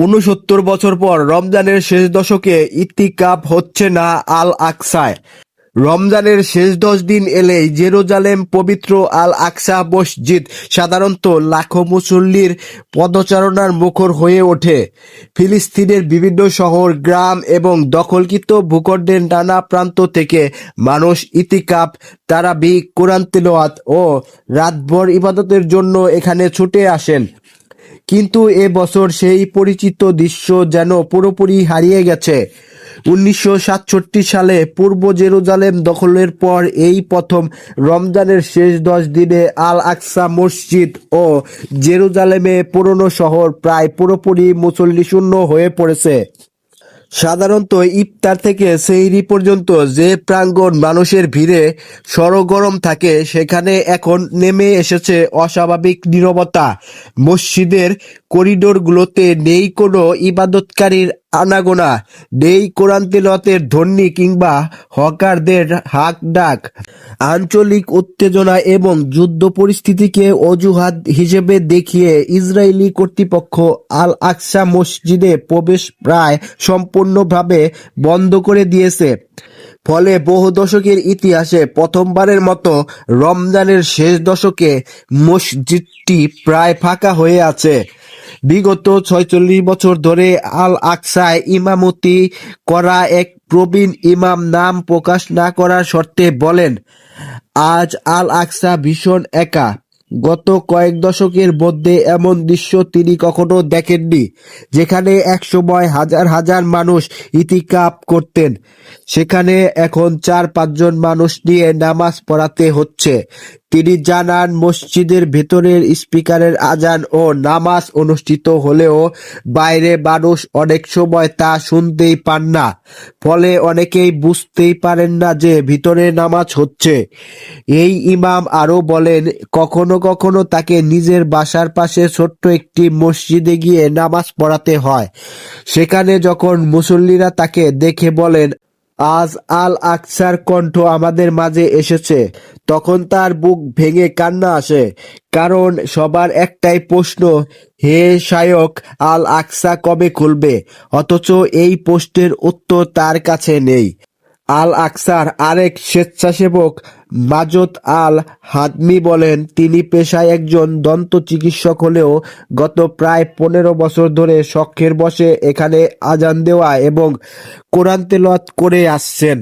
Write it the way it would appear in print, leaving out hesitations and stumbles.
৬৯ বছর পর রমজানের শেষ দশকে ইতিকাফ হচ্ছে না আল আকসায়। রমজানের শেষ ১০ দিন এলেই জেরুজালেম পবিত্র আল আকসা মসজিদ সাধারণত লাখো মুসল্লির পদচারণার মুখর হয়ে ওঠে। ফিলিস্তিনের বিভিন্ন শহর, গ্রাম এবং দখলকৃত ভূখণ্ডের নানা প্রান্ত থেকে মানুষ ইতিকাফ, তারাবি, কোরআন তিলাওয়াত ও রাতভর ইবাদতের জন্য এখানে ছুটে আসেন। কিন্তু এ বছর সেই পরিচিত দৃশ্য যেন পুরোপুরি হারিয়ে গেছে। ১৯৬৭ সালে পূর্ব জেরুজালেম দখলের পর এই প্রথম রমজানের শেষ ১০ দিনে আল আকসা মসজিদ ও জেরুজালেমে পুরনো শহর প্রায় পুরোপুরি মুসল্লিশূন্য হয়ে পড়েছে। সাধারণত ইফতার থেকে সেহরি পর্যন্ত যে প্রাঙ্গণ মানুষের ভিড়ে সরগরম থাকে, সেখানে এখন নেমে এসেছে অস্বাভাবিক নীরবতা। মসজিদের করিডোরগুলোতে নেই কোনো ইবাদতকারীর আনাগোনা, নেই কোরআন তিলাওয়াতের ধ্বনি কিংবা হকারদের হাঁক ডাক। আঞ্চলিক উত্তেজনা এবং যুদ্ধ পরিস্থিতিকে অজুহাত হিসেবে দেখিয়ে ইসরায়েলি কর্তৃপক্ষ আল আকসা মসজিদে প্রবেশ প্রায় সম্পূর্ণভাবে বন্ধ করে দিয়েছে। ফলে বহু দশকের ইতিহাসে প্রথমবারের মতো রমজানের শেষ দশকে মসজিদটি প্রায় ফাঁকা হয়ে আছে। বিগত ৪৬ বছর ধরে আল আকসায় ইমামতি করা এক প্রবীণ ইমাম নাম প্রকাশ না করার শর্তে বলেন, আজ আল আকসা ভীষণ একা। গত কয়েক দশকের মধ্যে এমন দৃশ্য তিনি কখনো দেখেননি। যেখানে একসময় হাজার হাজার মানুষ ইতিকাফ করতেন, সেখানে এখন ৪-৫ জন মানুষ নিয়ে নামাজ পড়াতে হচ্ছে। তিনি জানান, মসজিদের ভেতরের স্পিকারের আজান ও নামাজ অনুষ্ঠিত হলেও বাইরে মানুষ অনেক সময় তা শুনতেই পান না। ফলে অনেকেই বুঝতেই পারেন না যে ভিতরে নামাজ হচ্ছে। এই ইমাম আরও বলেন, কখনো কখনো তাকে নিজের বাসার পাশে ছোট্ট একটি মসজিদে গিয়ে নামাজ পড়াতে হয়। সেখানে যখন মুসল্লিরা তাকে দেখে বলেন, আজ আল আকসার কণ্ঠ আমাদের মাঝে এসেছে, তখন তার বুক ভেঙে কান্না আসে। কারণ সবার একটাই প্রশ্ন, হে শায়খ, আল আকসা কবে খুলবে? অথচ এই প্রশ্নের উত্তর তার কাছে নেই। আল আকসার আরেক স্বেচ্ছাসেবক মাজেদ আল হাদমি বলেন, তিনি পেশায় একজন দন্ত চিকিৎসক হলেও গত প্রায় ১৫ বছর ধরে শখের বশে এখানে আজান দেওয়া এবং কোরআন তেলাওয়াত করে আসছেন।